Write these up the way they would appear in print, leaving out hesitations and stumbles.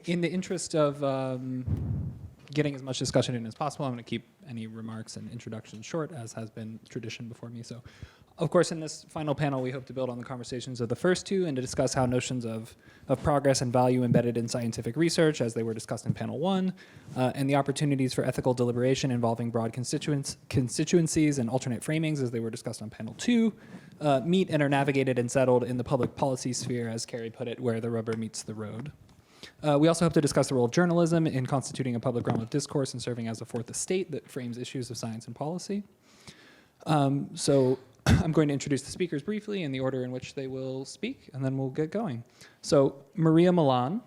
In the interest of getting as much discussion in as possible, I'm going to keep any remarks and introductions short, as has been tradition before me. So, of course, in this final panel, we hope to build on the conversations of the first two and to discuss how notions of progress and value embedded in scientific research, as they were discussed in panel one, and the opportunities for ethical deliberation involving broad constituencies and alternate framings, as they were discussed on panel two, meet and are navigated and settled in the public policy sphere, as Carrie put it, where the rubber meets the road. We also hope to discuss the role of journalism in constituting a public realm of discourse and serving as a fourth estate that frames issues of science and policy. So I'm going to introduce the speakers briefly in the order in which they will speak, and then we'll get going. So Maria Millan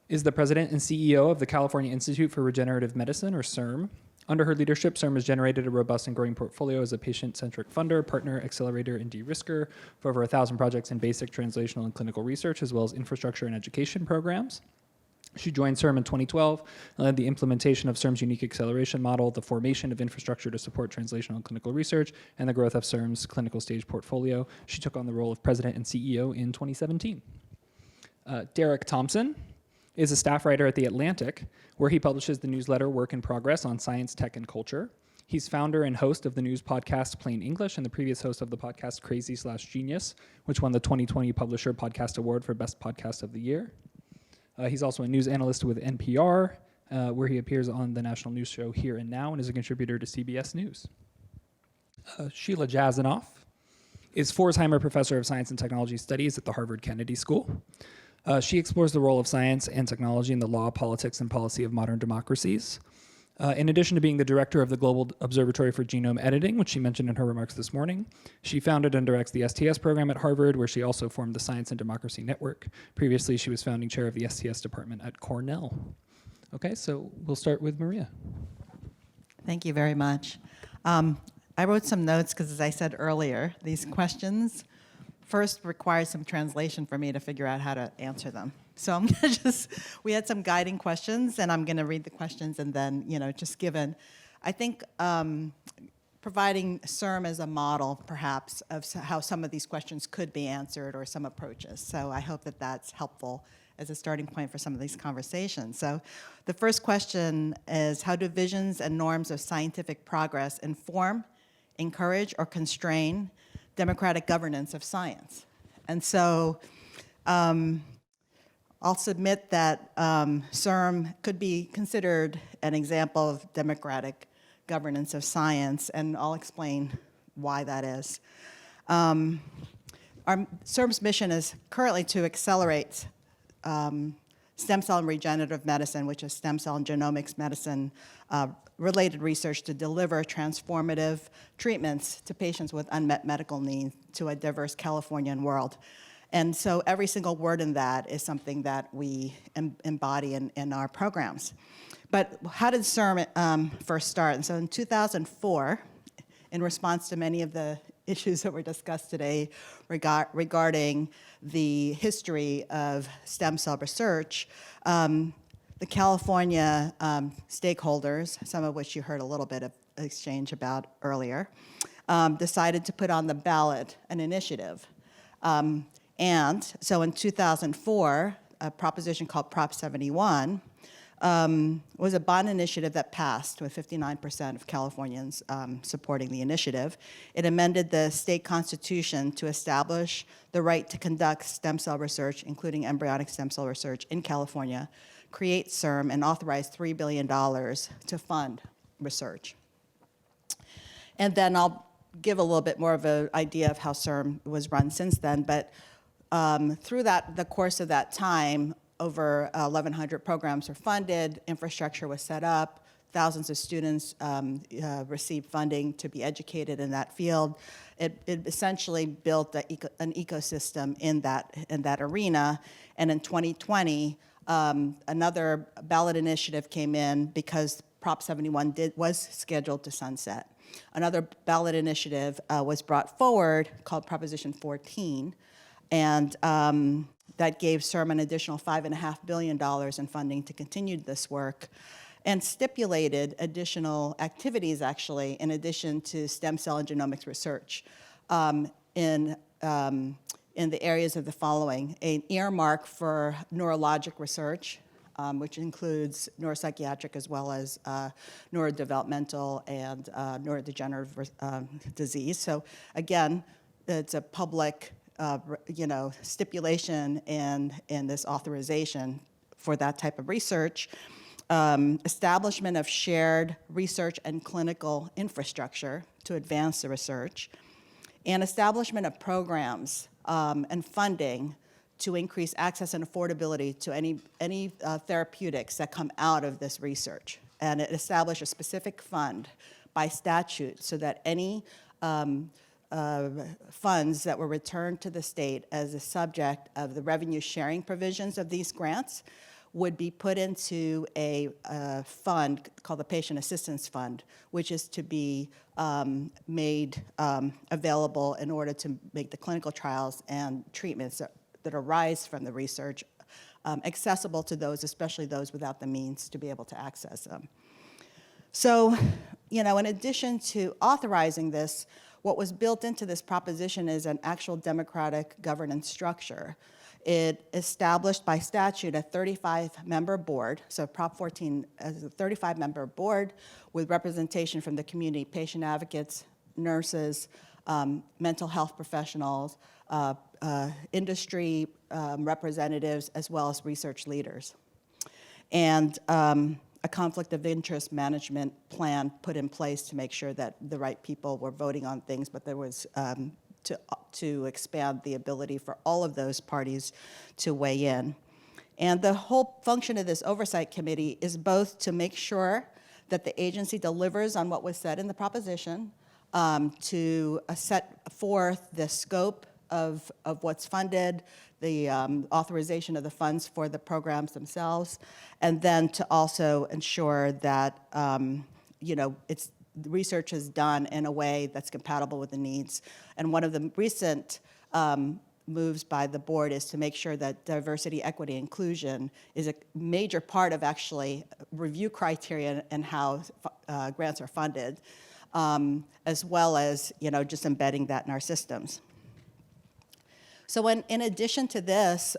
is the president and CEO of the California Institute for Regenerative Medicine, or CIRM. Under her leadership, CIRM has generated a robust and growing portfolio as a patient-centric funder, partner, accelerator, and de-risker for over 1,000 projects in basic, translational, and clinical research, as well as infrastructure and education programs. She joined CIRM in 2012 and led the implementation of CIRM's unique acceleration model, the formation of infrastructure to support translational and clinical research, and the growth of CIRM's clinical stage portfolio. She took on the role of president and CEO in 2017. Derek Thompson is a staff writer at The Atlantic, where he publishes the newsletter Work in Progress on science, tech, and culture. He's founder and host of the news podcast Plain English and the previous host of the podcast Crazy/Genius, which won the 2020 Publisher Podcast Award for Best Podcast of the Year. He's also a news analyst with NPR, where he appears on the national news show Here and Now and is a contributor to CBS News. Sheila Jasanoff is Forsheimer Professor of Science and Technology Studies at the Harvard Kennedy School. She explores the role of science and technology in the law, politics, and policy of modern democracies. In addition to being the director of the Global Observatory for Genome Editing, which she mentioned in her remarks this morning, she founded and directs the STS program at Harvard, where she also formed the Science and Democracy Network. Previously, she was founding chair of the STS department at Cornell. Okay, so we'll start with Maria. Thank you very much. I wrote some notes because, as I said earlier, these questions first required some translation for me to figure out how to answer them. So I'm going to we had some guiding questions, and I'm going to read the questions and then, just given. I think providing CIRM as a model, perhaps, of how some of these questions could be answered or some approaches. So I hope that that's helpful as a starting point for some of these conversations. So the first question is, how do visions and norms of scientific progress inform, encourage, or constrain democratic governance of science? And so I'll submit that CIRM could be considered an example of democratic governance of science, and I'll explain why that is. Our CIRM's mission is currently to accelerate stem cell and regenerative medicine, which is stem cell and genomics medicine related research, to deliver transformative treatments to patients with unmet medical needs to a diverse Californian world. And so every single word in that is something that we embody in our programs. But how did CIRM first start? And so in 2004, in response to many of the issues that were discussed today regarding the history of stem cell research, the California stakeholders, some of which you heard a little bit of exchange about earlier, decided to put on the ballot an initiative. And so in 2004, a proposition called Prop 71 was a bond initiative that passed with 59% of Californians supporting the initiative. It amended the state constitution to establish the right to conduct stem cell research, including embryonic stem cell research in California, create CIRM, and authorize $3 billion to fund research. And then I'll give a little bit more of an idea of how CIRM was run since then, but through the course of that time, over 1,100 programs were funded, infrastructure was set up, thousands of students received funding to be educated in that field. It essentially built an ecosystem in that arena. And in 2020, another ballot initiative came in because Prop 71 was scheduled to sunset. Another ballot initiative was brought forward called Proposition 14, and that gave CIRM an additional $5.5 billion in funding to continue this work, and stipulated additional activities, actually, in addition to stem cell and genomics research, in the areas of the following: an earmark for neurologic research, which includes neuropsychiatric as well as neurodevelopmental and neurodegenerative disease. So again, it's a public stipulation in this authorization for that type of research. Establishment of shared research and clinical infrastructure to advance the research, and establishment of programs and funding to increase access and affordability to any therapeutics that come out of this research. And it established a specific fund by statute so that any funds that were returned to the state as a subject of the revenue sharing provisions of these grants would be put into a fund called the Patient Assistance Fund, which is to be made available in order to make the clinical trials and treatments that arise from the research accessible to those, especially those without the means to be able to access them. So, in addition to authorizing this, what was built into this proposition is an actual democratic governance structure. It established by statute a 35-member board, so Prop 14 as a 35-member board with representation from the community, patient advocates, nurses, mental health professionals, industry representatives, as well as research leaders. And a conflict of interest management plan put in place to make sure that the right people were voting on things, but there was to expand the ability for all of those parties to weigh in. And the whole function of this oversight committee is both to make sure that the agency delivers on what was said in the proposition, to set forth the scope of what's funded, the authorization of the funds for the programs themselves, and then to also ensure that the research is done in a way that's compatible with the needs. And one of the recent moves by the board is to make sure that diversity, equity, inclusion is a major part of actually review criteria and how grants are funded, as well as just embedding that in our systems. So in addition to this,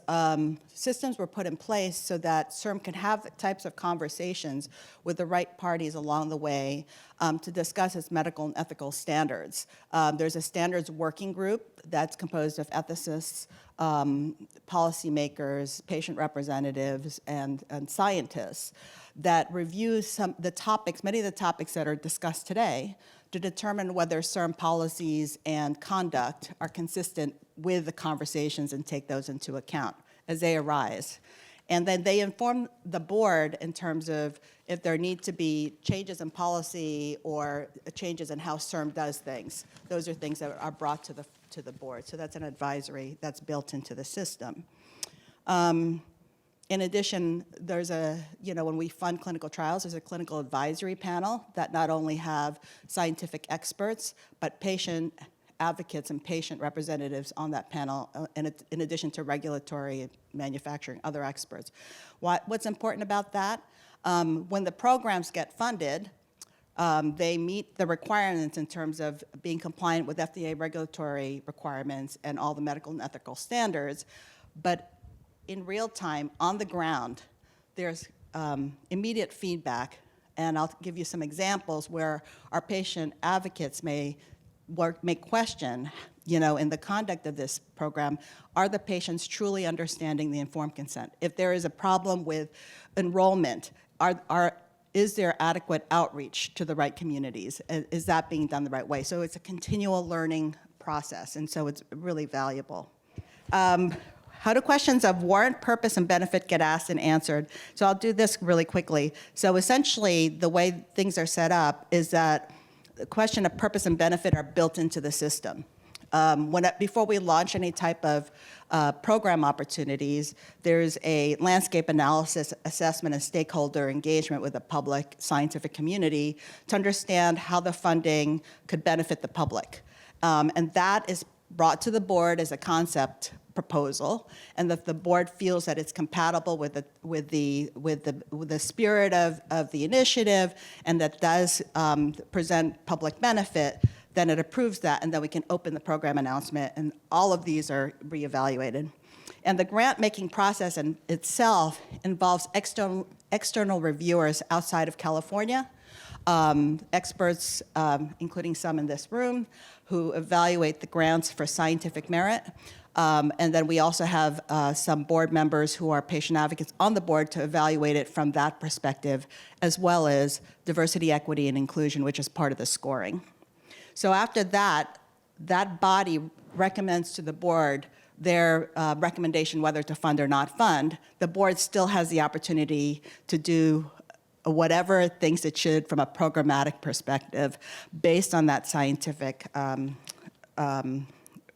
systems were put in place so that CIRM can have the types of conversations with the right parties along the way to discuss its medical and ethical standards. There's a standards working group that's composed of ethicists, policymakers, patient representatives, and scientists that review many of the topics that are discussed today to determine whether CIRM policies and conduct are consistent with the conversations and take those into account as they arise. And then they inform the board in terms of if there need to be changes in policy or changes in how CIRM does things. Those are things that are brought to the board. So that's an advisory that's built into the system. In addition, there's when we fund clinical trials, there's a clinical advisory panel that not only have scientific experts, but patient advocates and patient representatives on that panel, in addition to regulatory, manufacturing, other experts. What's important about that? When the programs get funded, they meet the requirements in terms of being compliant with FDA regulatory requirements and all the medical and ethical standards, but in real time, on the ground, there's immediate feedback, and I'll give you some examples where our patient advocates may question, in the conduct of this program, are the patients truly understanding the informed consent? If there is a problem with enrollment, is there adequate outreach to the right communities? Is that being done the right way? So it's a continual learning process, and so it's really valuable. How do questions of warrant, purpose, and benefit get asked and answered? So I'll do this really quickly. So essentially, the way things are set up is that the question of purpose and benefit are built into the system. Before we launch any type of program opportunities, there's a landscape analysis, assessment, and stakeholder engagement with the public scientific community to understand how the funding could benefit the public. And that is brought to the board as a concept proposal, and that the board feels that it's compatible with the spirit of the initiative, and that does present public benefit, then it approves that, and then we can open the program announcement, and all of these are reevaluated. And the grant-making process in itself involves external reviewers outside of California, experts, including some in this room, who evaluate the grants for scientific merit. And then we also have some board members who are patient advocates on the board to evaluate it from that perspective, as well as diversity, equity, and inclusion, which is part of the scoring. So after that, that body recommends to the board their recommendation whether to fund or not fund. The board still has the opportunity to do whatever it thinks it should from a programmatic perspective based on that scientific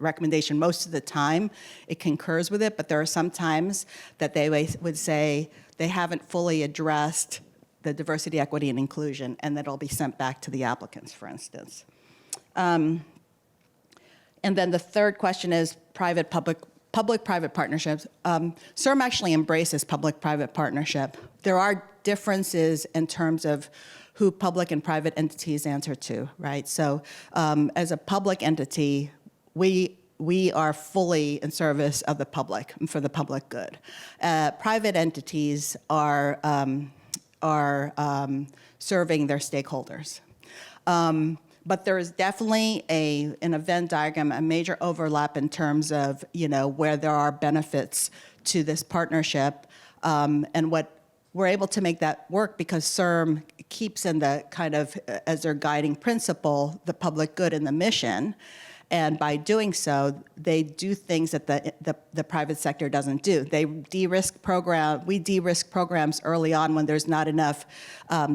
recommendation. Most of the time, it concurs with it, but there are some times that they would say they haven't fully addressed the diversity, equity, and inclusion, and that it'll be sent back to the applicants, for instance. And then the third question is public-private partnerships. CIRM actually embraces public-private partnership. There are differences in terms of who public and private entities answer to, right? So as a public entity, we are fully in service of the public and for the public good. Private entities are serving their stakeholders. But there is definitely in a Venn diagram, a major overlap in terms of, where there are benefits to this partnership. And what we're able to make that work because CIRM keeps in the kind of, as their guiding principle, the public good and the mission. And by doing so, they do things that the private sector doesn't do. We de-risk programs early on when there's not enough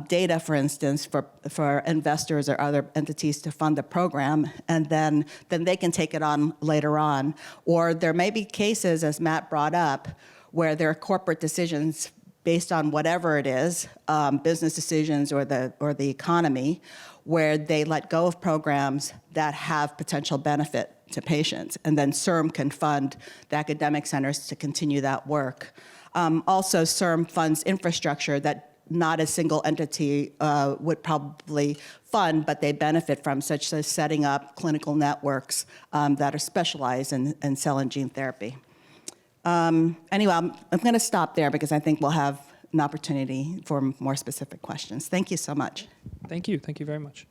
data, for instance, for investors or other entities to fund the program, and then they can take it on later on. Or there may be cases, as Matt brought up, where there are corporate decisions based on whatever it is, business decisions or the economy, where they let go of programs that have potential benefit to patients. And then CIRM can fund the academic centers to continue that work. Also, CIRM funds infrastructure that not a single entity would probably fund, but they benefit from, such as setting up clinical networks that are specialized in cell and gene therapy. Anyway, I'm going to stop there because I think we'll have an opportunity for more specific questions. Thank you so much. Thank you. Thank you very much.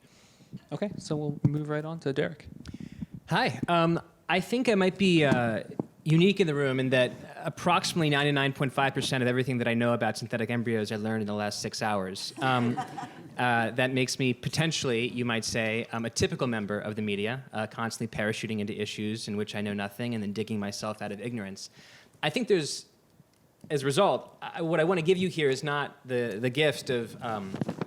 Okay, so we'll move right on to Derek. Hi. I think I might be unique in the room in that approximately 99.5% of everything that I know about synthetic embryos I learned in the last 6 hours. That makes me potentially, you might say, a typical member of the media, constantly parachuting into issues in which I know nothing and then digging myself out of ignorance. I think there's, as a result, what I want to give you here is not the gift of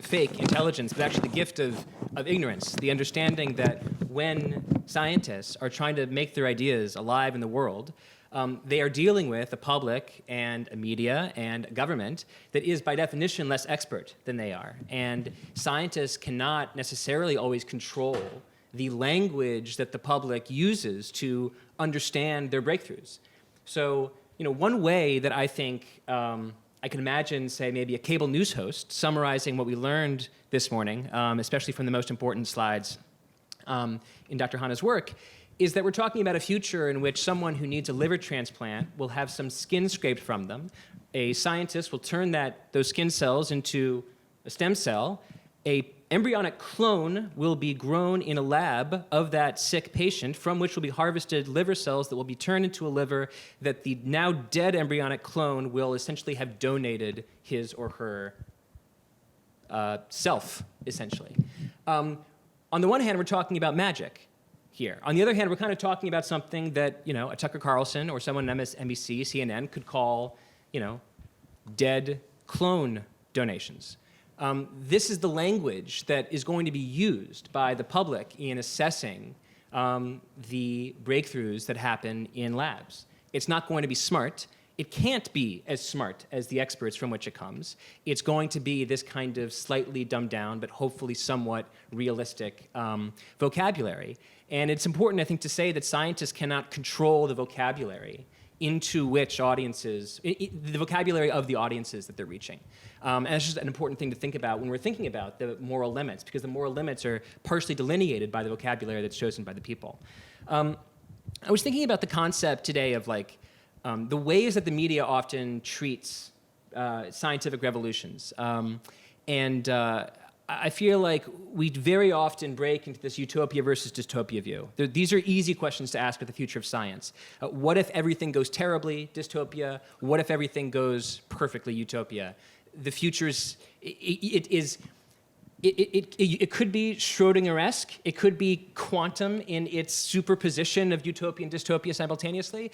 fake intelligence, but actually the gift of ignorance, the understanding that when scientists are trying to make their ideas alive in the world, they are dealing with a public and a media and a government that is, by definition, less expert than they are. And scientists cannot necessarily always control the language that the public uses to understand their breakthroughs. So, one way that I think I can imagine, say, maybe a cable news host summarizing what we learned this morning, especially from the most important slides in Dr. Hanna's work, is that we're talking about a future in which someone who needs a liver transplant will have some skin scraped from them. A scientist will turn those skin cells into a stem cell. A embryonic clone will be grown in a lab of that sick patient, from which will be harvested liver cells that will be turned into a liver that the now dead embryonic clone will essentially have donated his or her self, essentially. On the one hand, we're talking about magic here. On the other hand, we're kind of talking about something that, a Tucker Carlson or someone on MSNBC, CNN could call, dead clone donations. This is the language that is going to be used by the public in assessing the breakthroughs that happen in labs. It's not going to be smart. It can't be as smart as the experts from which it comes. It's going to be this kind of slightly dumbed down, but hopefully somewhat realistic vocabulary. And it's important, I think, to say that scientists cannot control the vocabulary into which audiences, the vocabulary of the audiences that they're reaching. And it's just an important thing to think about when we're thinking about the moral limits, because the moral limits are partially delineated by the vocabulary that's chosen by the people. I was thinking about the concept today of the ways that the media often treats scientific revolutions. I feel like we very often break into this utopia versus dystopia view. These are easy questions to ask with the future of science. What if everything goes terribly, dystopia? What if everything goes perfectly, utopia? The future's, it could be Schrodinger-esque. It could be quantum in its superposition of utopia and dystopia simultaneously.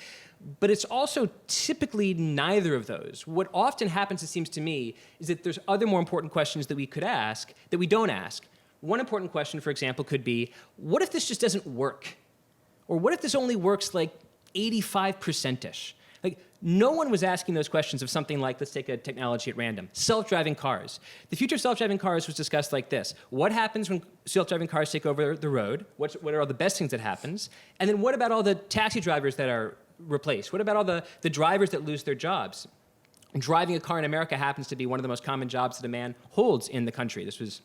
But it's also typically neither of those. What often happens, it seems to me, is that there's other more important questions that we could ask that we don't ask. One important question, for example, could be, what if this just doesn't work? Or what if this only works like 85%-ish? Like, no one was asking those questions of something like, let's take a technology at random, self-driving cars. The future of self-driving cars was discussed like this. What happens when self-driving cars take over the road? What are all the best things that happens? And then what about all the taxi drivers that are replaced? What about all the drivers that lose their jobs? Driving a car in America happens to be one of the most common jobs that a man holds in the country. This was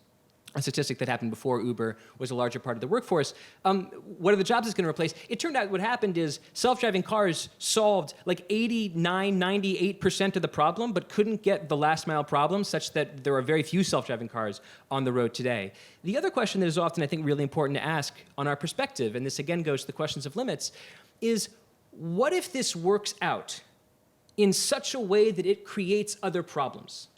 a statistic that happened before Uber was a larger part of the workforce. What are the jobs it's going to replace? It turned out what happened is self-driving cars solved like 89, 98% of the problem, but couldn't get the last mile problem, such that there are very few self-driving cars on the road today. The other question that is often, I think, really important to ask on our perspective, and this again goes to the questions of limits, is what if this works out in such a way that it creates other problems?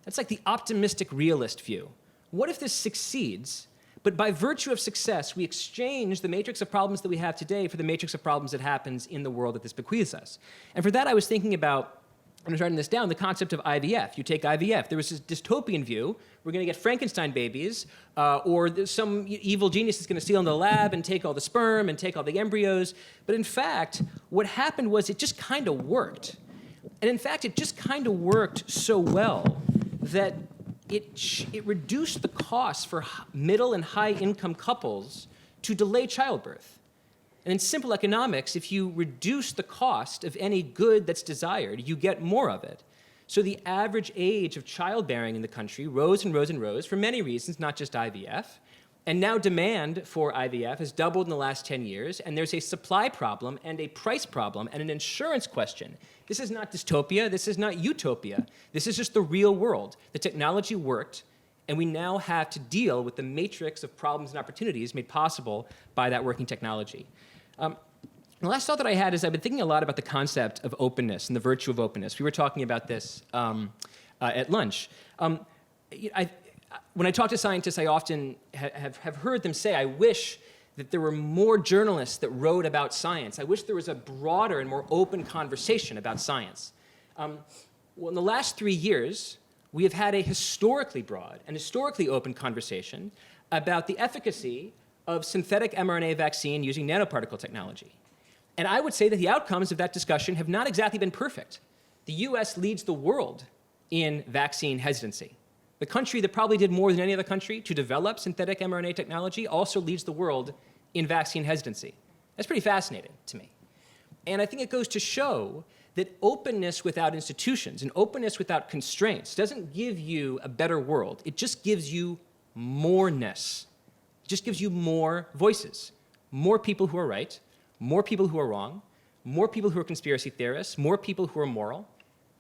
That's like the optimistic realist view. What if this succeeds, but by virtue of success, we exchange the matrix of problems that we have today for the matrix of problems that happens in the world that this bequeaths us? And for that, I was thinking about, and I was writing this down, the concept of IVF. You take IVF. There was this dystopian view. We're going to get Frankenstein babies, or some evil genius is going to steal into the lab and take all the sperm and take all the embryos. But in fact, what happened was it just kind of worked. And in fact, it just kind of worked so well that it reduced the costs for middle and high income couples to delay childbirth. And in simple economics, if you reduce the cost of any good that's desired, you get more of it. So the average age of childbearing in the country rose and rose and rose for many reasons, not just IVF. And now demand for IVF has doubled in the last 10 years, and there's a supply problem and a price problem and an insurance question. This is not dystopia, this is not utopia. This is just the real world. The technology worked, and we now have to deal with the matrix of problems and opportunities made possible by that working technology. The last thought that I had is I've been thinking a lot about the concept of openness and the virtue of openness. We were talking about this at lunch. When I talk to scientists, I often have heard them say, I wish that there were more journalists that wrote about science. I wish there was a broader and more open conversation about science. Well, in the last 3 years, we have had a historically broad and historically open conversation about the efficacy of synthetic mRNA vaccine using nanoparticle technology. And I would say that the outcomes of that discussion have not exactly been perfect. The US leads the world in vaccine hesitancy. The country that probably did more than any other country to develop synthetic mRNA technology also leads the world in vaccine hesitancy. That's pretty fascinating to me. And I think it goes to show that openness without institutions and openness without constraints doesn't give you a better world. It just gives you moreness. It just gives you more voices, more people who are right, more people who are wrong, more people who are conspiracy theorists, more people who are moral.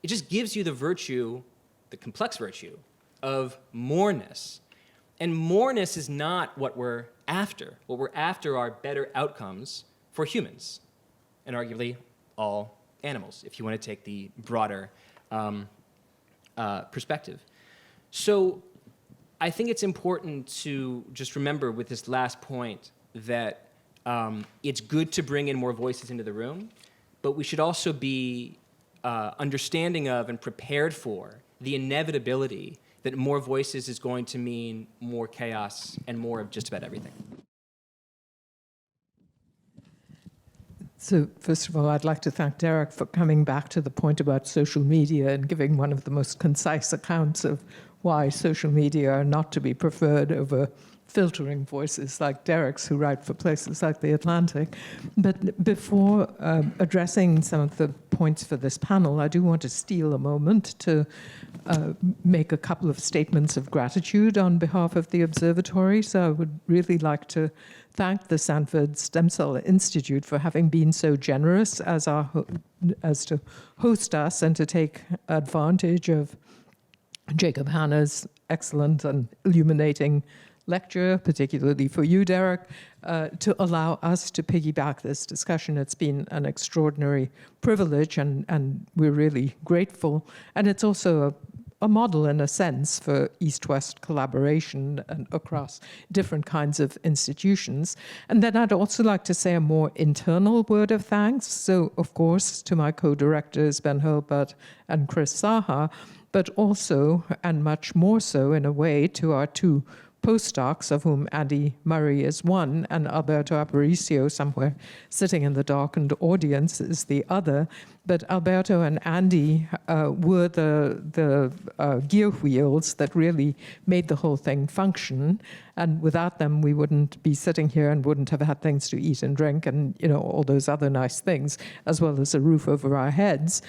It just gives you the virtue, the complex virtue, of moreness. And moreness is not what we're after. What we're after are better outcomes for humans, and arguably all animals, if you want to take the broader perspective. So I think it's important to just remember with this last point that it's good to bring in more voices into the room, but we should also be understanding of and prepared for the inevitability that more voices is going to mean more chaos and more of just about everything. So first of all, I'd like to thank Derek for coming back to the point about social media and giving one of the most concise accounts of why social media are not to be preferred over filtering voices like Derek's who write for places like The Atlantic. But before addressing some of the points for this panel, I do want to steal a moment to make a couple of statements of gratitude on behalf of the observatory. So I would really like to thank the Sanford Stem Cell Institute for having been so generous as to host us and to take advantage of Jacob Hanna's excellent and illuminating lecture, particularly for you, Derek, to allow us to piggyback this discussion. It's been an extraordinary privilege, and we're really grateful. And it's also a model, in a sense, for East-West collaboration and across different kinds of institutions. And then I'd also like to say a more internal word of thanks. So, of course, to my co-directors, Ben Hurlbut and Chris Saha, but also, and much more so in a way, to our two postdocs, of whom Andy Murray is one, and Alberto Aparicio, somewhere sitting in the darkened audience, is the other. But Alberto and Andy were the gear wheels that really made the whole thing function. And without them, we wouldn't be sitting here and wouldn't have had things to eat and drink and, all those other nice things, as well as a roof over our heads.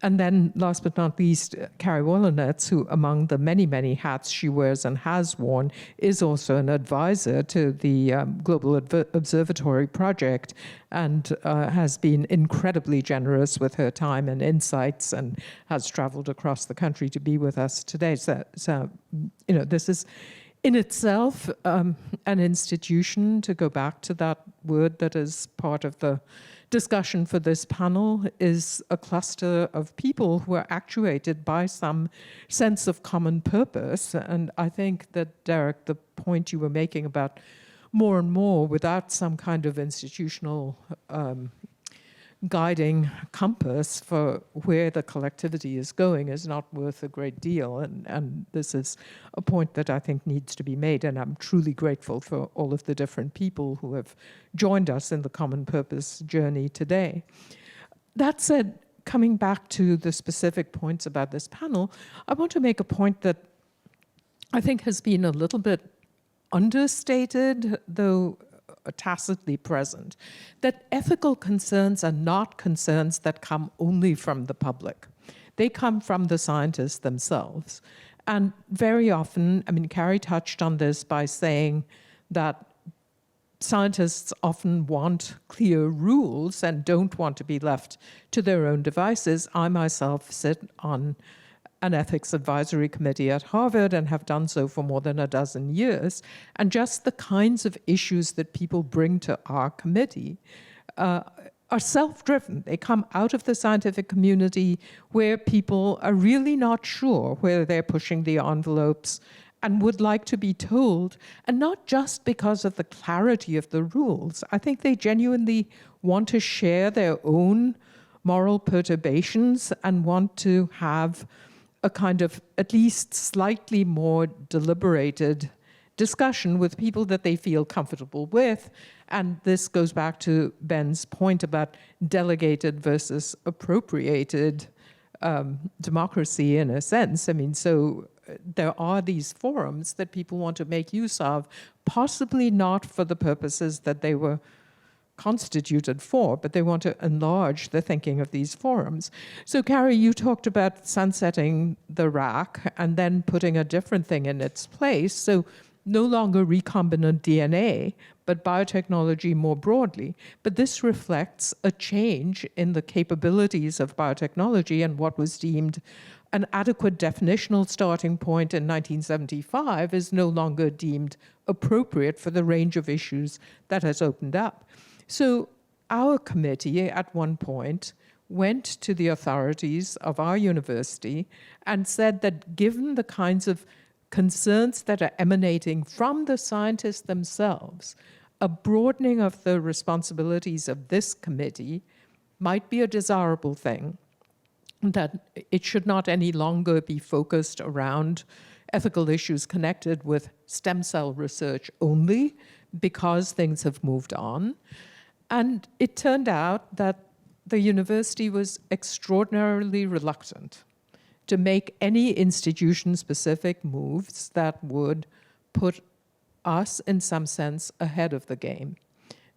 And then, last but not least, Carrie Wolinetz, who, among the many, many hats she wears and has worn, is also an advisor to the Global Observatory Project and has been incredibly generous with her time and insights and has traveled across the country to be with us today. So this is in itself an institution, to go back to that word that is part of the discussion for this panel, is a cluster of people who are actuated by some sense of common purpose. And I think that, Derek, the point you were making about more and more without some kind of institutional guiding compass for where the collectivity is going is not worth a great deal. And this is a point that I think needs to be made. And I'm truly grateful for all of the different people who have joined us in the common purpose journey today. That said, coming back to the specific points about this panel, I want to make a point that I think has been a little bit understated, though tacitly present, that ethical concerns are not concerns that come only from the public. They come from the scientists themselves. And very often, Carrie touched on this by saying that scientists often want clear rules and don't want to be left to their own devices. I myself sit on an ethics advisory committee at Harvard and have done so for more than a dozen years. And just the kinds of issues that people bring to our committee are self-driven. They come out of the scientific community where people are really not sure whether they're pushing the envelopes and would like to be told, and not just because of the clarity of the rules. I think they genuinely want to share their own moral perturbations and want to have a kind of at least slightly more deliberated discussion with people that they feel comfortable with. And this goes back to Ben's point about delegated versus appropriated democracy in a sense. So there are these forums that people want to make use of, possibly not for the purposes that they were constituted for, but they want to enlarge the thinking of these forums. So, Carrie, you talked about sunsetting the RAC and then putting a different thing in its place. So no longer recombinant DNA, but biotechnology more broadly. But this reflects a change in the capabilities of biotechnology, and what was deemed an adequate definitional starting point in 1975 is no longer deemed appropriate for the range of issues that has opened up. So our committee at one point went to the authorities of our university and said that given the kinds of concerns that are emanating from the scientists themselves, a broadening of the responsibilities of this committee might be a desirable thing, that it should not any longer be focused around ethical issues connected with stem cell research only, because things have moved on. And it turned out that the university was extraordinarily reluctant to make any institution-specific moves that would put us, in some sense, ahead of the game.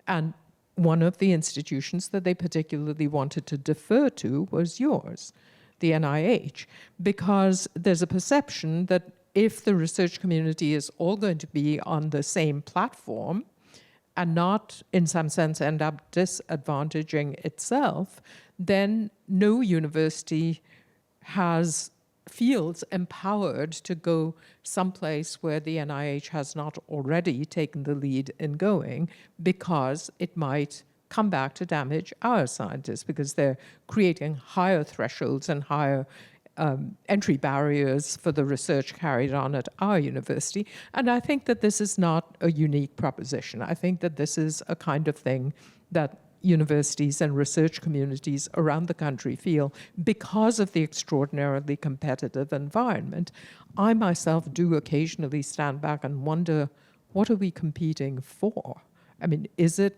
And one of the institutions that they particularly wanted to defer to was yours, the NIH, because there's a perception that if the research community is all going to be on the same platform, and not, in some sense, end up disadvantaging itself, then no university feels empowered to go someplace where the NIH has not already taken the lead in going, because it might come back to damage our scientists, because they're creating higher thresholds and higher entry barriers for the research carried on at our university. And I think that this is not a unique proposition. I think that this is a kind of thing that universities and research communities around the country feel because of the extraordinarily competitive environment. I myself do occasionally stand back and wonder, what are we competing for? I mean, is it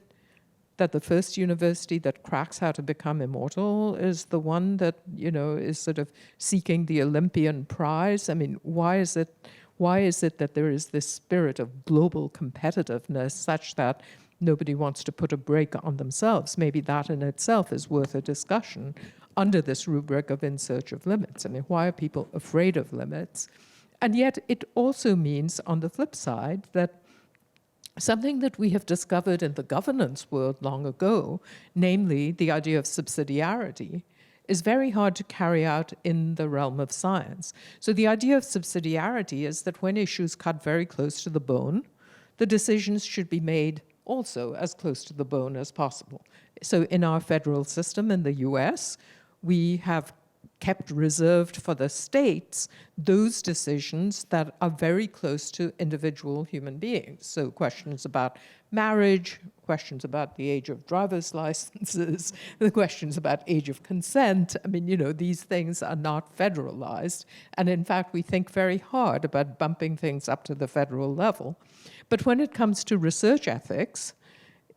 that the first university that cracks how to become immortal is the one that, you know, is sort of seeking the Olympian prize? I mean, why is it that there is this spirit of global competitiveness such that nobody wants to put a brake on themselves? Maybe that in itself is worth a discussion under this rubric of in search of limits. I mean, why are people afraid of limits? And yet it also means, on the flip side, that something that we have discovered in the governance world long ago, namely the idea of subsidiarity, is very hard to carry out in the realm of science. So the idea of subsidiarity is that when issues cut very close to the bone, the decisions should be made also as close to the bone as possible. So in our federal system in the US, we have kept reserved for the states those decisions that are very close to individual human beings. So questions about marriage, questions about the age of driver's licenses, the questions about age of consent. I mean, you know, these things are not federalized. And in fact, we think very hard about bumping things up to the federal level. But when it comes to research ethics,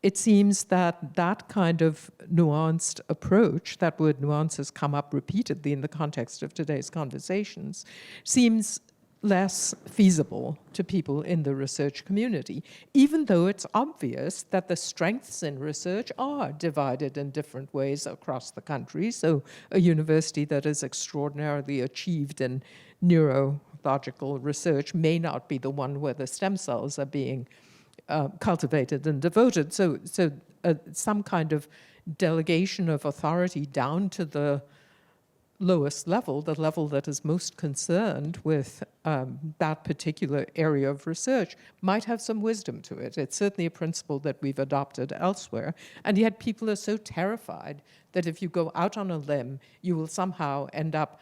it seems that that kind of nuanced approach, that word nuance has come up repeatedly in the context of today's conversations, seems less feasible to people in the research community, even though it's obvious that the strengths in research are divided in different ways across the country. So a university that is extraordinarily achieved in neurological research may not be the one where the stem cells are being cultivated and devoted. So some kind of delegation of authority down to the lowest level, the level that is most concerned with that particular area of research, might have some wisdom to it. It's certainly a principle that we've adopted elsewhere. And yet people are so terrified that if you go out on a limb, you will somehow end up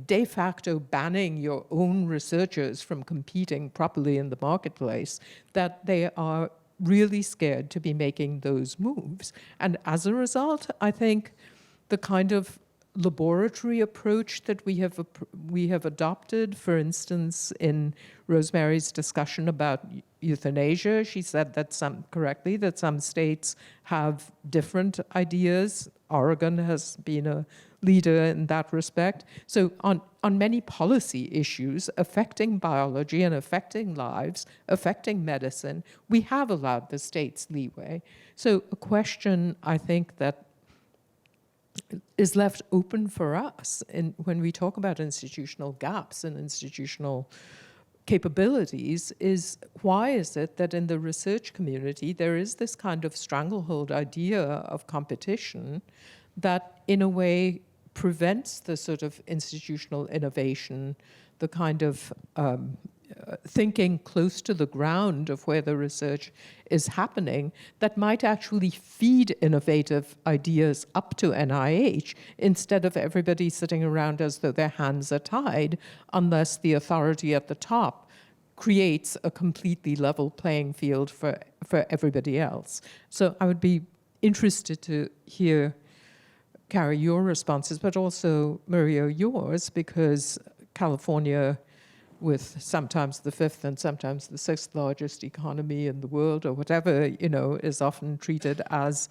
de facto banning your own researchers from competing properly in the marketplace, that they are really scared to be making those moves. And as a result, I think the kind of laboratory approach that we have adopted, for instance, in Rosemary's discussion about euthanasia, she said that some states have different ideas. Oregon has been a leader in that respect. So on many policy issues affecting biology and affecting lives, affecting medicine, we have allowed the states leeway. So a question, I think, that is left open for us when we talk about institutional gaps and institutional capabilities is, why is it that in the research community there is this kind of stranglehold idea of competition that in a way prevents the sort of institutional innovation, the kind of thinking close to the ground of where the research is happening, that might actually feed innovative ideas up to NIH instead of everybody sitting around as though their hands are tied, unless the authority at the top creates a completely level playing field for everybody else. So I would be interested to hear, Carrie, your responses, but also, Maria, yours, because California, with sometimes the fifth and sometimes the sixth largest economy in the world or whatever, you know, is often treated as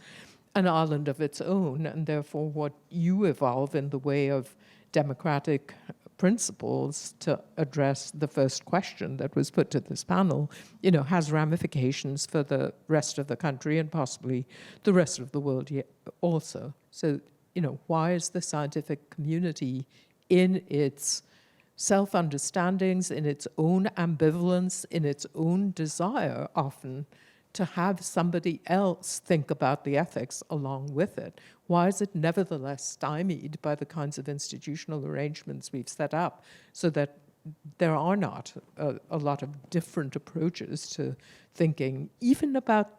an island of its own. And therefore, what you evolve in the way of democratic principles to address the first question that was put to this panel, you know, has ramifications for the rest of the country and possibly the rest of the world also. So, you know, why is the scientific community in its self-understandings, in its own ambivalence, in its own desire often to have somebody else think about the ethics along with it? Why is it nevertheless stymied by the kinds of institutional arrangements we've set up so that there are not a lot of different approaches to thinking, even about,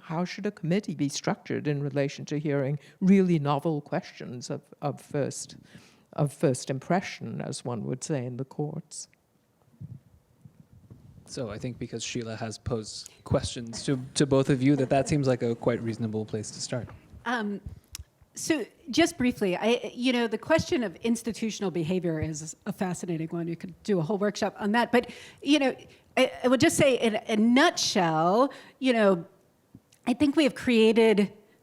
how should a committee be structured in relation to hearing really novel questions of first impression, as one would say in the courts? So I think because Sheila has posed questions to both of you, that seems like a quite reasonable place to start. So just briefly, the question of institutional behavior is a fascinating one. You could do a whole workshop on that. But, I would just say in a nutshell, I think we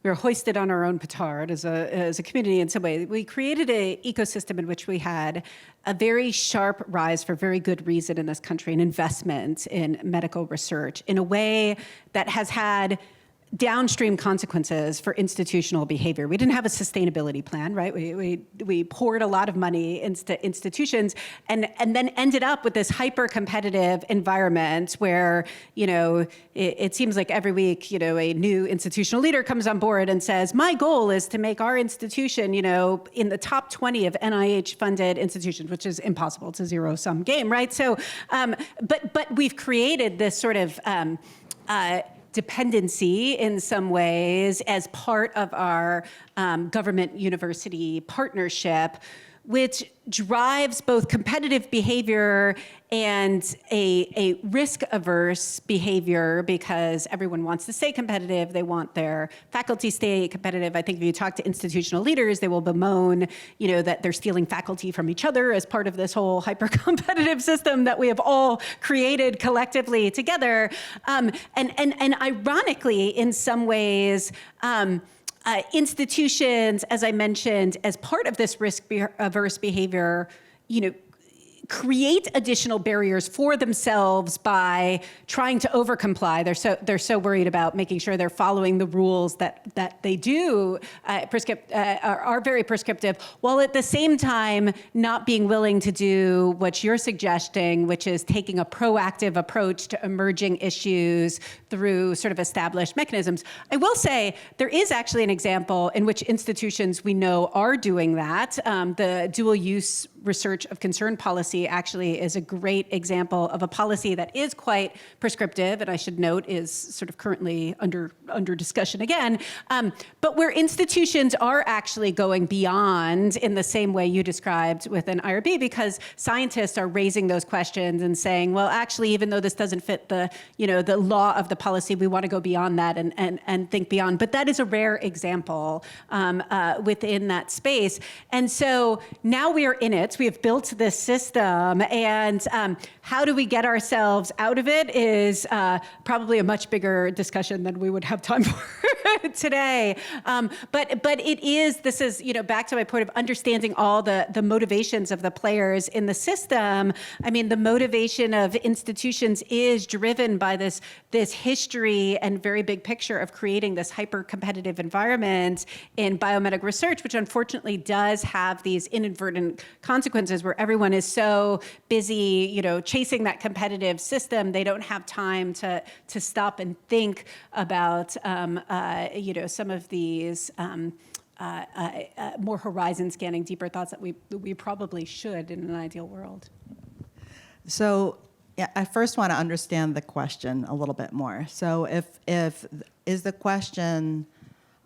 were hoisted on our own petard as a community in some way. We created an ecosystem in which we had a very sharp rise for very good reason in this country, an investment in medical research in a way that has had downstream consequences for institutional behavior. We didn't have a sustainability plan, right? We poured a lot of money into institutions and then ended up with this hyper-competitive environment where, it seems like every week, a new institutional leader comes on board and says, my goal is to make our institution, in the top 20 of NIH-funded institutions, which is impossible. It's a zero-sum game, right? So, but we've created this sort of dependency in some ways as part of our government-university partnership, which drives both competitive behavior and a risk-averse behavior because everyone wants to stay competitive. They want their faculty stay competitive. I think if you talk to institutional leaders, they will bemoan, that they're stealing faculty from each other as part of this whole hyper-competitive system that we have all created collectively together. And ironically, in some ways, institutions, as I mentioned, as part of this risk-averse behavior, create additional barriers for themselves by trying to overcomply. They're so worried about making sure they're following the rules that they do are very prescriptive, while at the same time not being willing to do what you're suggesting, which is taking a proactive approach to emerging issues through sort of established mechanisms. I will say there is actually an example in which institutions we know are doing that. The dual-use research of concern policy actually is a great example of a policy that is quite prescriptive, and I should note is sort of currently under discussion again, but where institutions are actually going beyond in the same way you described with an IRB, because scientists are raising those questions and saying, well, actually, even though this doesn't fit the law of the policy, we want to go beyond that and think beyond. But that is a rare example within that space. And so now we are in it. We have built this system, and how do we get ourselves out of it is probably a much bigger discussion than we would have time for today. But this is back to my point of understanding all the motivations of the players in the system. I mean, the motivation of institutions is driven by this history and very big picture of creating this hyper-competitive environment in biomedical research, which unfortunately does have these inadvertent consequences where everyone is so busy, chasing that competitive system, they don't have time to stop and think about, some of these more horizon scanning, deeper thoughts that we probably should in an ideal world. So, yeah, I first want to understand the question a little bit more. So, if is the question,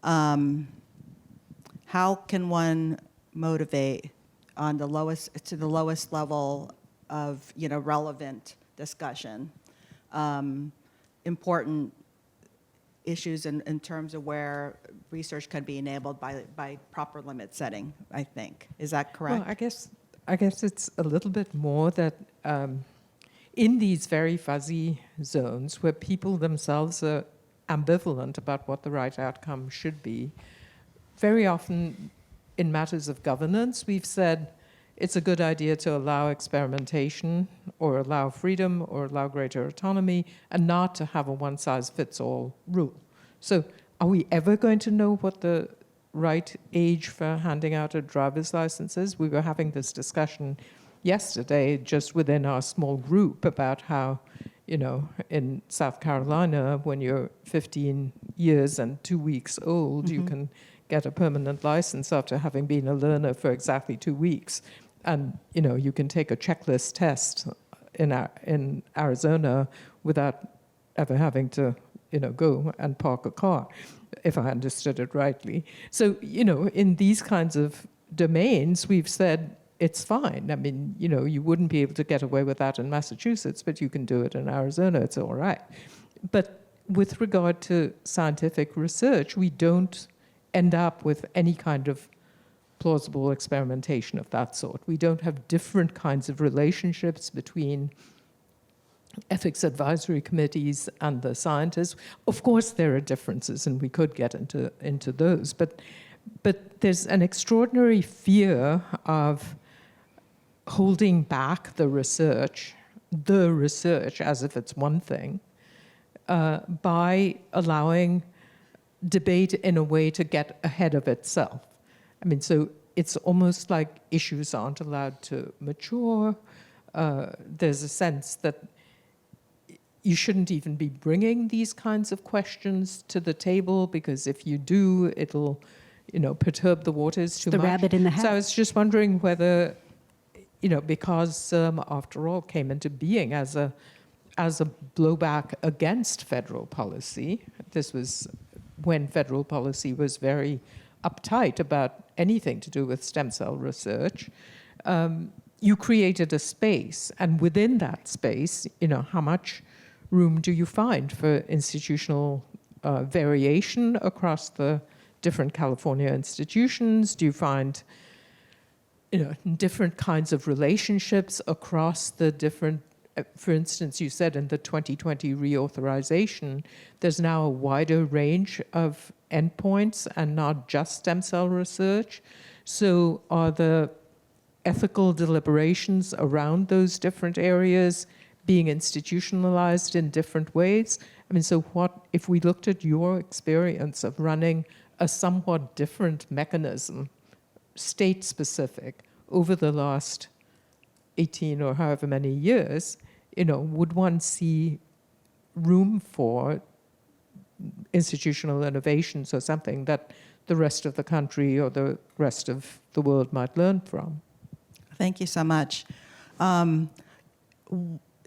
how can one motivate on the lowest level of relevant discussion, important issues in terms of where research can be enabled by proper limit setting, I think. Is that correct? Well, I guess it's a little bit more that in these very fuzzy zones where people themselves are ambivalent about what the right outcome should be, very often in matters of governance, we've said it's a good idea to allow experimentation or allow freedom or allow greater autonomy and not to have a one-size-fits-all rule. So are we ever going to know what the right age for handing out a driver's license is? We were having this discussion yesterday just within our small group about how in South Carolina, when you're 15 years and 2 weeks old, you can get a permanent license after having been a learner for exactly 2 weeks. And, you can take a checklist test in Arizona without ever having to, go and park a car, if I understood it rightly. So, in these kinds of domains, we've said it's fine. I mean, you wouldn't be able to get away with that in Massachusetts, but you can do it in Arizona, it's all right. But with regard to scientific research, we don't end up with any kind of plausible experimentation of that sort. We don't have different kinds of relationships between ethics advisory committees and the scientists. Of course, there are differences, and we could get into those, but there's an extraordinary fear of holding back the research as if it's one thing, by allowing debate in a way to get ahead of itself. I mean, so it's almost like issues aren't allowed to mature. There's a sense that you shouldn't even be bringing these kinds of questions to the table, because if you do, it'll, perturb the waters too much. The rabbit in the hat. So I was just wondering whether, because CIRM, after all, came into being as a blowback against federal policy. This was when federal policy was very uptight about anything to do with stem cell research. You created a space, and within that space, how much room do you find for institutional variation across the different California institutions? Do you find, different kinds of relationships across the different, for instance, you said in the 2020 reauthorization, there's now a wider range of endpoints and not just stem cell research. So are the ethical deliberations around those different areas being institutionalized in different ways? I mean, so what if we looked at your experience of running a somewhat different mechanism, state-specific, over the last 18 or however many years, would one see room for institutional innovations or something that the rest of the country or the rest of the world might learn from? Thank you so much.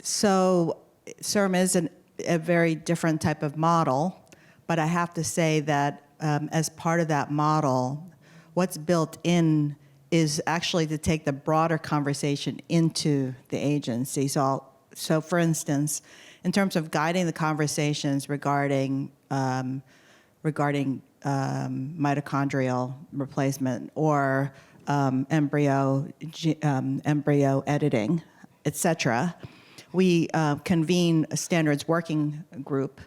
So CIRM is a very different type of model, but I have to say that as part of that model, what's built in is actually to take the broader conversation into the agency. So for instance, in terms of guiding the conversations regarding mitochondrial replacement or embryo editing, et cetera, we convene a standards working group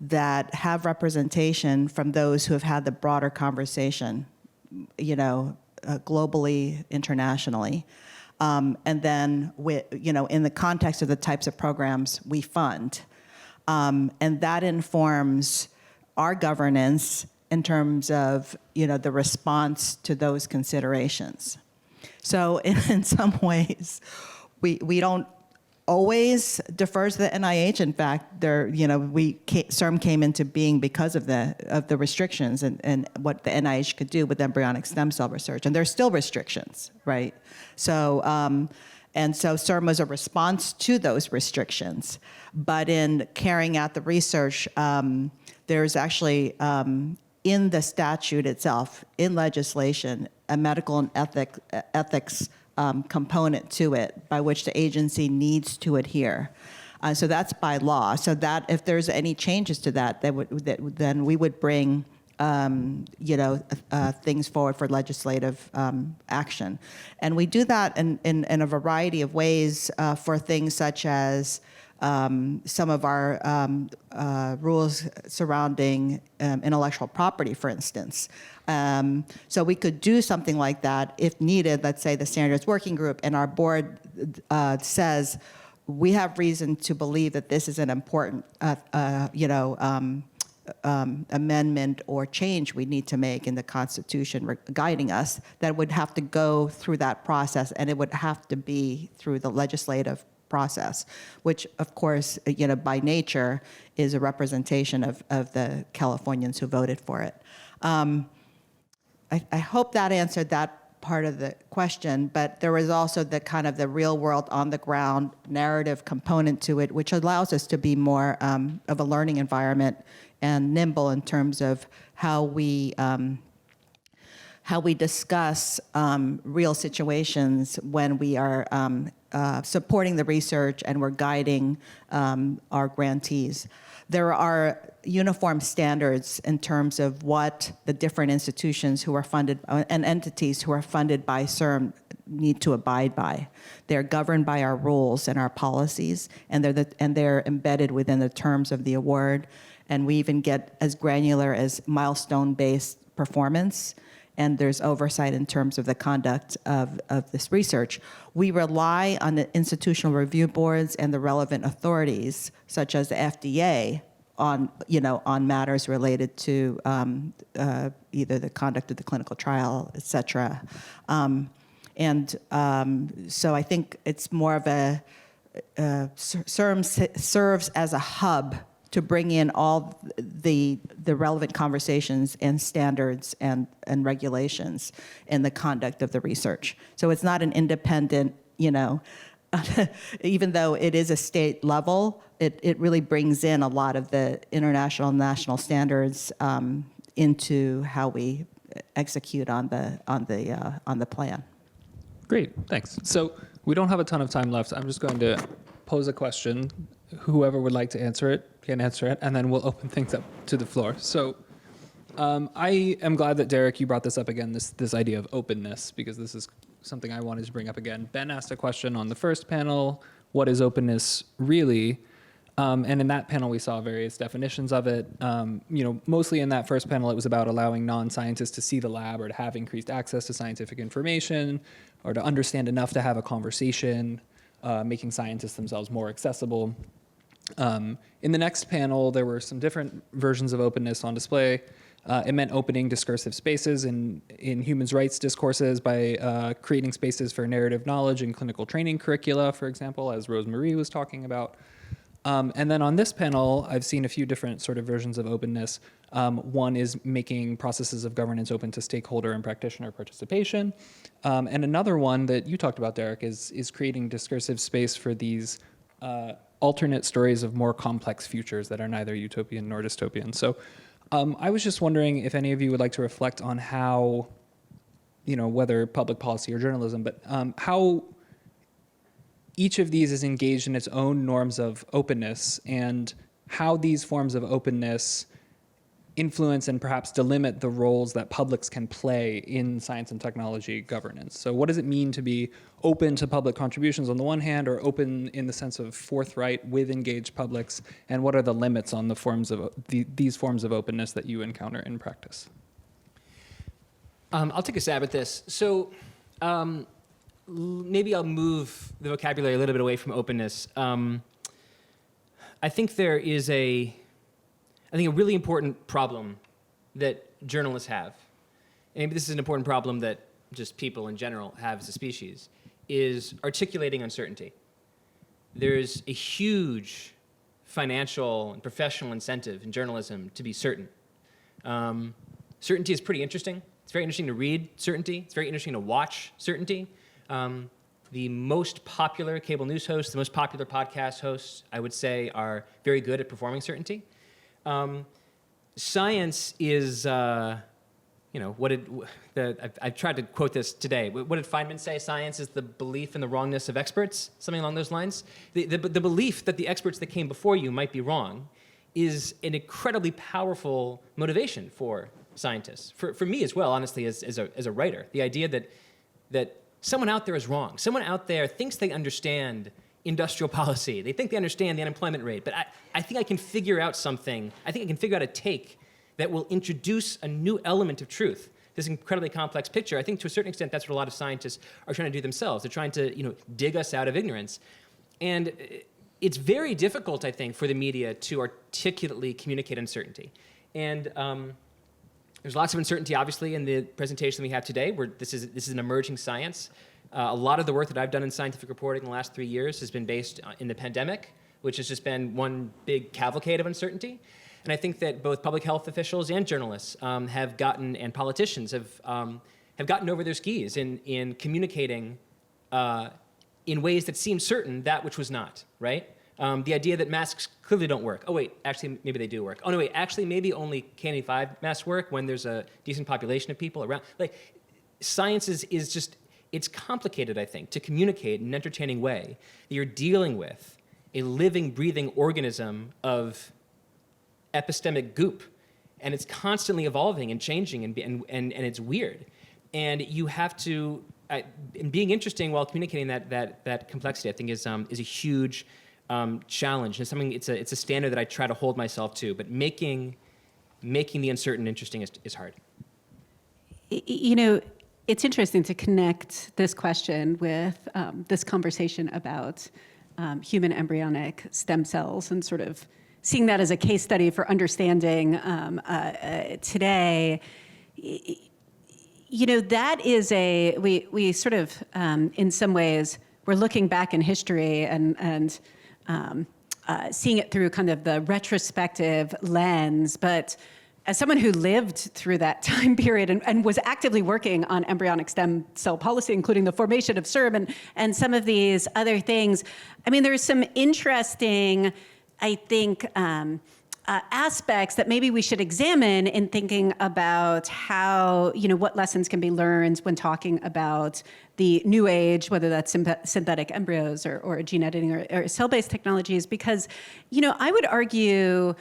that have representation from those who have had the broader conversation, globally, internationally. And then, in the context of the types of programs we fund. And that informs our governance in terms of, the response to those considerations. So in some ways, we don't always defer to the NIH. In fact, CIRM came into being because of the restrictions and what the NIH could do with embryonic stem cell research, and there's still restrictions, right? So so CIRM was a response to those restrictions, but in carrying out the research, there's actually in the statute itself, in legislation, a medical and ethics component to it by which the agency needs to adhere. So that's by law. So that if there's any changes to that, then we would bring things forward for legislative action. And we do that in a variety of ways for things such as some of our rules surrounding intellectual property, for instance. So we could do something like that if needed. Let's say the standards working group and our board says, we have reason to believe that this is an important amendment or change we need to make in the Constitution guiding us, that would have to go through that process, and it would have to be through the legislative process, which of course, by nature is a representation of the Californians who voted for it. I hope that answered that part of the question, but there was also the kind of the real world on the ground narrative component to it, which allows us to be more of a learning environment and nimble in terms of how we discuss real situations when we are supporting the research and we're guiding our grantees. There are uniform standards in terms of what the different institutions who are funded and entities who are funded by CIRM need to abide by. They're governed by our rules and our policies, and they're embedded within the terms of the award. And we even get as granular as milestone-based performance, and there's oversight in terms of the conduct of this research. We rely on the institutional review boards and the relevant authorities, such as the FDA, on matters related to either the conduct of the clinical trial, et cetera. So I think it's more of CIRM serves as a hub to bring in all the relevant conversations and standards and regulations in the conduct of the research. So it's not an independent, even though it is a state level, it really brings in a lot of the international and national standards into how we execute on the plan. Great, thanks. So we don't have a ton of time left. I'm just going to pose a question. Whoever would like to answer it can answer it, and then we'll open things up to the floor. So I am glad that, Derek, you brought this up again, this idea of openness, because this is something I wanted to bring up again. Ben asked a question on the first panel, what is openness really? And in that panel, we saw various definitions of it. Mostly in that first panel, it was about allowing non-scientists to see the lab or to have increased access to scientific information or to understand enough to have a conversation, making scientists themselves more accessible. In the next panel, there were some different versions of openness on display. It meant opening discursive spaces in human rights discourses by creating spaces for narrative knowledge and clinical training curricula, for example, as Rosemarie was talking about. And then on this panel, I've seen a few different sort of versions of openness. One is making processes of governance open to stakeholder and practitioner participation. And another one that you talked about, Derek, is creating discursive space for these alternate stories of more complex futures that are neither utopian nor dystopian. So I was just wondering if any of you would like to reflect on how, whether public policy or journalism, but how each of these is engaged in its own norms of openness and how these forms of openness influence and perhaps delimit the roles that publics can play in science and technology governance. So what does it mean to be open to public contributions on the one hand, or open in the sense of forthright with engaged publics, and what are the limits on the forms of these forms of openness that you encounter in practice? I'll take a stab at this. So maybe I'll move the vocabulary a little bit away from openness. I think there is a really important problem that journalists have, and maybe this is an important problem that just people in general have as a species, is articulating uncertainty. There's a huge financial and professional incentive in journalism to be certain. Certainty is pretty interesting. It's very interesting to read certainty. It's very interesting to watch certainty. The most popular cable news hosts, the most popular podcast hosts, I would say, are very good at performing certainty. Science is, I tried to quote this today. What did Feynman say? Science is the belief in the wrongness of experts, something along those lines. The belief that the experts that came before you might be wrong is an incredibly powerful motivation for scientists. For me as well, honestly, as a writer, the idea that someone out there is wrong. Someone out there thinks they understand industrial policy. They think they understand the unemployment rate, but I think I can figure out something. I think I can figure out a take that will introduce a new element of truth. This incredibly complex picture. I think to a certain extent that's what a lot of scientists are trying to do themselves. They're trying to dig us out of ignorance. And it's very difficult, I think, for the media to articulately communicate uncertainty. And there's lots of uncertainty, obviously, in the presentation we have today, where this is an emerging science. A lot of the work that I've done in scientific reporting in the last 3 years has been based in the pandemic, which has just been one big cavalcade of uncertainty. And I think that both public health officials and journalists and politicians have gotten over their skis in communicating in ways that seemed certain that which was not, right? The idea that masks clearly don't work. Oh wait, actually maybe they do work. Oh no wait, actually maybe only K95 masks work when there's a decent population of people around. Like, science is just, it's complicated, I think, to communicate in an entertaining way that you're dealing with a living, breathing organism of epistemic goop, and it's constantly evolving and changing, and it's weird, and you have to. And being interesting while communicating that complexity, I think, is a huge challenge. And something it's a standard that I try to hold myself to. But making the uncertain interesting is hard. You know, it's interesting to connect this question with this conversation about human embryonic stem cells and sort of seeing that as a case study for understanding today. You know, that is we sort of, in some ways, we're looking back in history and seeing it through kind of the retrospective lens. But as someone who lived through that time period and was actively working on embryonic stem cell policy, including the formation of CIRM and some of these other things, I mean, there's some interesting, I think, aspects that maybe we should examine in thinking about how, you know, what lessons can be learned when talking about the new age, whether that's synthetic embryos or gene editing or cell-based technologies, because, you know, I would argue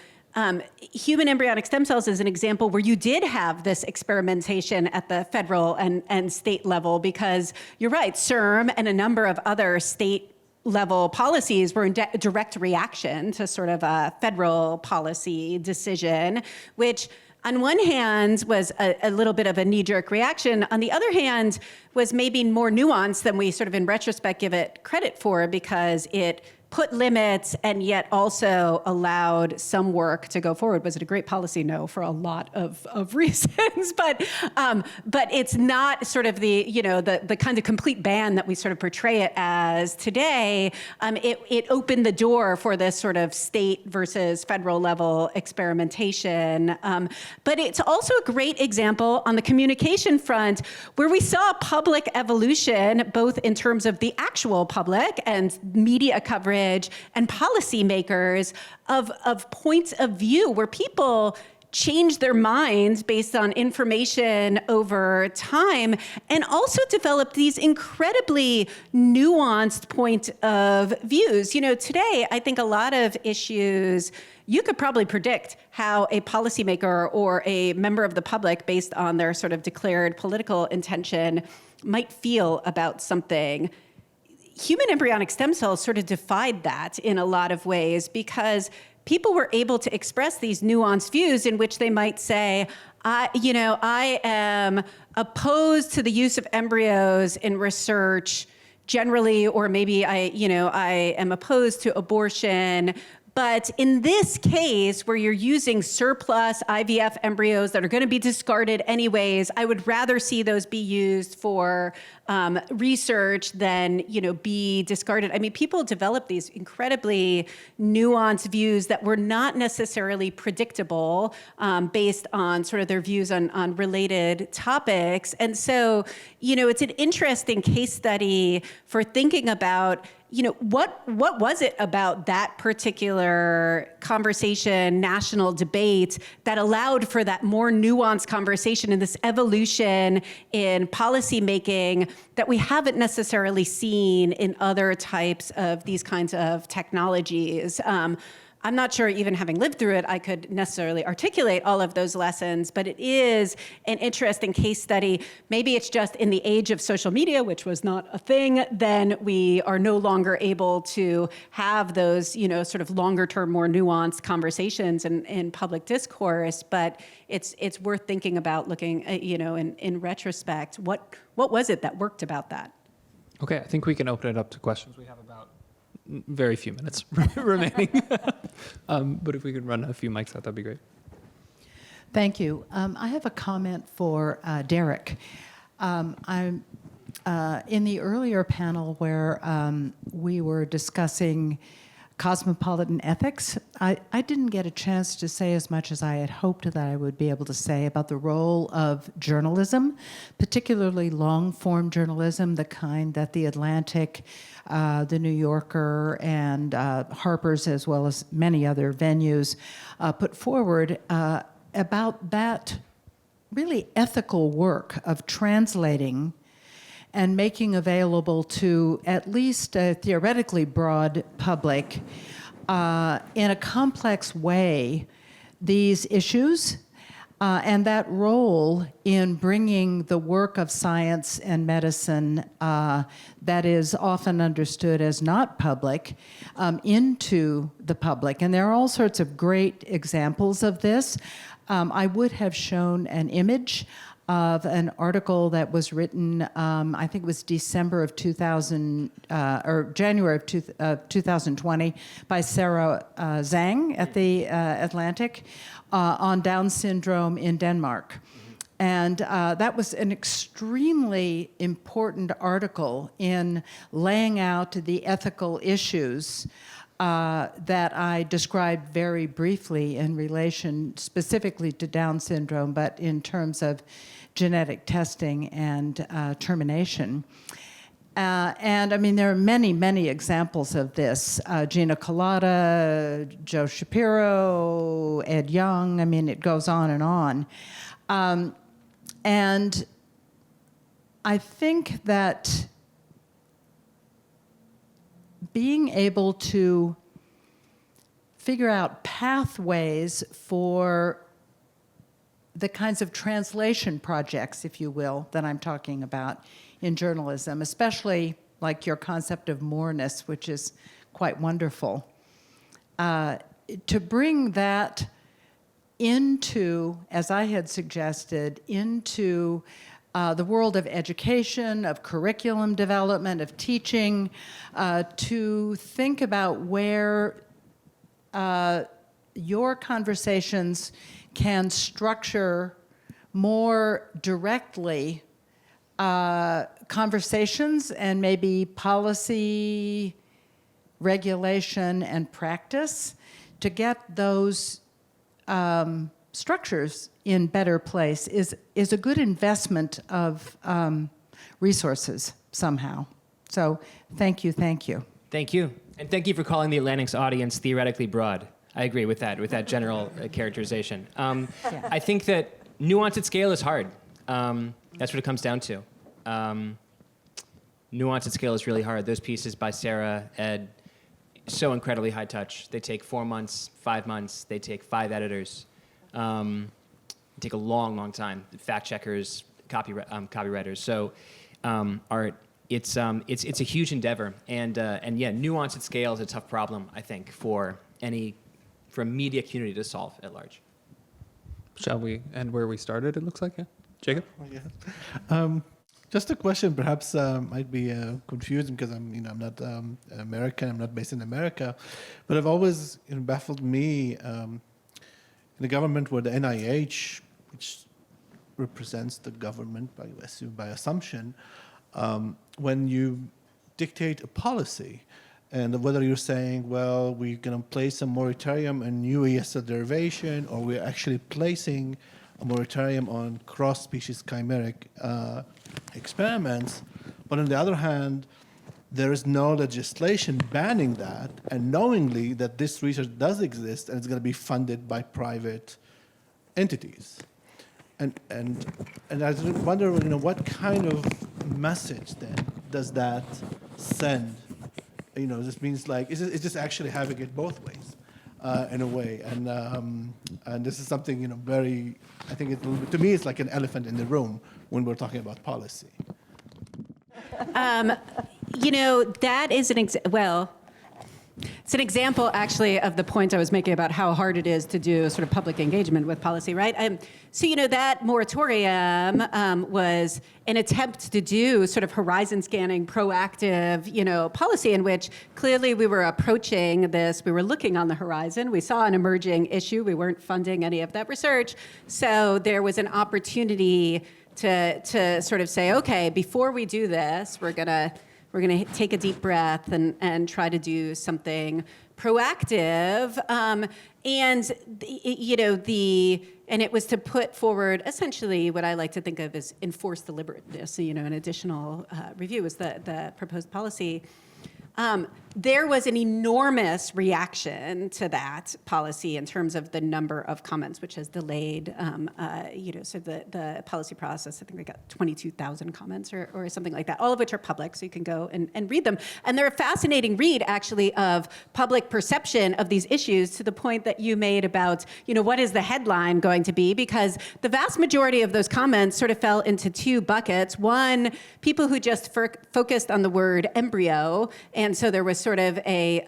human embryonic stem cells is an example where you did have this experimentation at the federal and state level, because you're right, CIRM and a number of other state level policies were in direct reaction to sort of a federal policy decision, which on one hand was a little bit of a knee-jerk reaction. On the other hand, was maybe more nuanced than we sort of in retrospect give it credit for, because it put limits and yet also allowed some work to go forward. Was it a great policy? No, for a lot of reasons, but it's not sort of the, you know, the kind of complete ban that we sort of portray it as today. It opened the door for this sort of state versus federal level experimentation. But it's also a great example on the communication front where we saw public evolution, both in terms of the actual public and media coverage and policymakers of points of view where people change their minds based on information over time, and also develop these incredibly nuanced point of views. You know, today, I think a lot of issues, you could probably predict how a policymaker or a member of the public, based on their sort of declared political intention, might feel about something. Human embryonic stem cells sort of defied that in a lot of ways, because people were able to express these nuanced views in which they might say, I am opposed to the use of embryos in research generally, or maybe I am opposed to abortion. But in this case, where you're using surplus IVF embryos that are going to be discarded anyways, I would rather see those be used for research than, you know, be discarded. I mean, people develop these incredibly nuanced views that were not necessarily predictable based on sort of their views on related topics. And so, you know, it's an interesting case study for thinking about, you know, what was it about that particular conversation, national debate, that allowed for that more nuanced conversation and this evolution in policymaking that we haven't necessarily seen in other types of these kinds of technologies? I'm not sure, even having lived through it, I could necessarily articulate all of those lessons, but it is an interesting case study. Maybe it's just in the age of social media, which was not a thing, then we are no longer able to have those, you know, sort of longer term, more nuanced conversations in public discourse. But it's worth thinking about, looking at, you know, in retrospect, what was it that worked about that? Okay, I think we can open it up to questions. We have about very few minutes remaining. But if we could run a few mics out, that'd be great. Thank you. I have a comment for Derek. I'm In the earlier panel where we were discussing cosmopolitan ethics, I didn't get a chance to say as much as I had hoped that I would be able to say about the role of journalism, particularly long-form journalism, the kind that The Atlantic, The New Yorker, and Harper's, as well as many other venues, put forward about that really ethical work of translating and making available to at least a theoretically broad public in a complex way these issues and that role in bringing the work of science and medicine that is often understood as not public into the public. And there are all sorts of great examples of this. I would have shown an image of an article that was written, I think it was December of 2000, or January of 2020, by Sarah Zhang at the Atlantic on Down syndrome in Denmark. And that was an extremely important article in laying out the ethical issues that I described very briefly in relation specifically to Down syndrome, but in terms of genetic testing and termination. And I mean, there are many, many examples of this. Gina Colada, Joe Shapiro, Ed Young, I mean, it goes on and on. And I think that being able to figure out pathways for the kinds of translation projects, if you will, that I'm talking about in journalism, especially like your concept of moreness, which is quite wonderful, to bring that into, as I had suggested, into the world of education, of curriculum development, of teaching, to think about where your conversations can structure more directly conversations and maybe policy, regulation, and practice to get those structures in better place is a good investment of resources somehow. So thank you, thank you. Thank you. And thank you for calling the Atlantic's audience theoretically broad. I agree with that general characterization. Yeah. I think that nuance at scale is hard. That's what it comes down to. Nuance at scale is really hard. Those pieces by Sarah, Ed, so incredibly high touch. They take 4 months, 5 months. They take 5 editors. They take a long, long time. Fact checkers, copywriters. So, Art, it's a huge endeavor, and yeah, nuance at scale is a tough problem, I think, for a media community to solve at large. Shall we end where we started, it looks like? Yeah. Jacob? Yeah. Just a question, perhaps might be confusing because I'm not American. I'm not based in America, but I've always baffled me in the government where the NIH, which represents the government by assumption, when you dictate a policy. And whether you're saying, well, we're going to place a moratorium on new ES derivation, or we're actually placing a moratorium on cross-species chimeric experiments. But on the other hand, there is no legislation banning that, and knowingly that this research does exist and it's going to be funded by private entities. And I wonder, what kind of message then does that send? This means it's just actually having it both ways, in a way. And this is something, very, I think to me, it's like an elephant in the room when we're talking about policy. That is it's an example, actually, of the point I was making about how hard it is to do sort of public engagement with policy, right? So, that moratorium was an attempt to do sort of horizon scanning, proactive, policy in which clearly we were approaching this. We were looking on the horizon. We saw an emerging issue. We weren't funding any of that research. So there was an opportunity to sort of say, okay, before we do this, we're gonna take a deep breath and try to do something proactive. And it was to put forward essentially what I like to think of as enforced deliberateness. An additional review was the proposed policy. There was an enormous reaction to that policy in terms of the number of comments, which has delayed, so the policy process. I think we got 22,000 comments or something like that, all of which are public, so you can go and read them. And they're a fascinating read, actually, of public perception of these issues to the point that you made about, what is the headline going to be? Because the vast majority of those comments sort of fell into two buckets. One, people who just focused on the word embryo, and so there was sort of a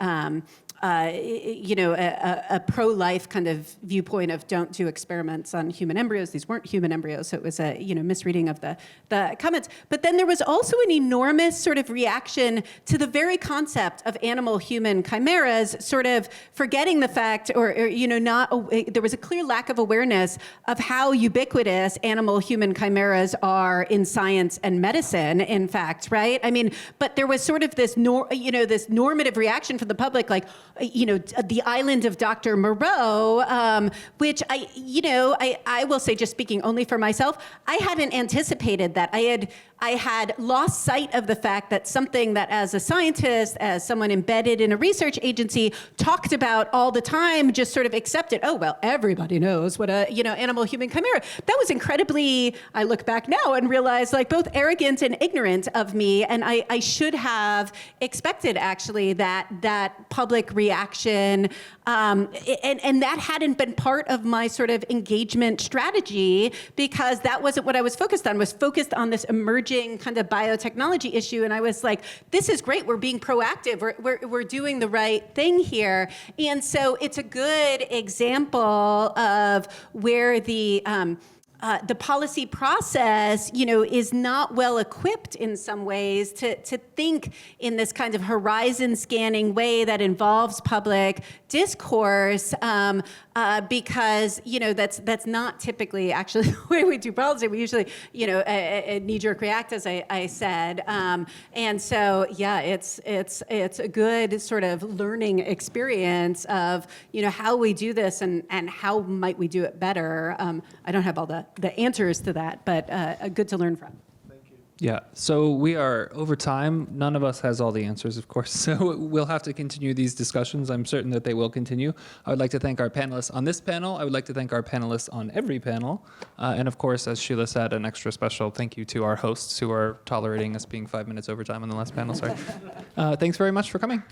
pro-life kind of viewpoint of don't do experiments on human embryos. These weren't human embryos, so it was a misreading of the comments. But then there was also an enormous sort of reaction to the very concept of animal-human chimeras, sort of forgetting the fact, there was a clear lack of awareness of how ubiquitous animal-human chimeras are in science and medicine, in fact, right? I mean, but there was sort of this normative reaction from the public, like, the island of Dr. Moreau, which I will say, just speaking only for myself, I hadn't anticipated that. I had lost sight of the fact that something that, as a scientist, as someone embedded in a research agency, talked about all the time, just sort of accepted, oh, well, everybody knows what a, animal-human chimera. That was incredibly, I look back now and realize, like, both arrogant and ignorant of me, and I should have expected, actually, that public reaction, and that hadn't been part of my sort of engagement strategy, because that wasn't what I was focused on. I was focused on this emerging kind of biotechnology issue, and I was like, this is great, we're being proactive, we're doing the right thing here. And so it's a good example of where the policy process, is not well equipped in some ways to think in this kind of horizon scanning way that involves public discourse, because that's not typically actually the way we do policy. We usually, a knee-jerk react, as I said, and so it's a good sort of learning experience of how we do this and how might we do it better. I don't have all the answers to that, but good to learn from. Yeah, so we are over time. None of us has all the answers, of course, so we'll have to continue these discussions. I'm certain that they will continue. I would like to thank our panelists on this panel. I would like to thank our panelists on every panel. And of course, as Sheila said, an extra special thank you to our hosts who are tolerating us being 5 minutes overtime on the last panel. Sorry. Thanks very much for coming.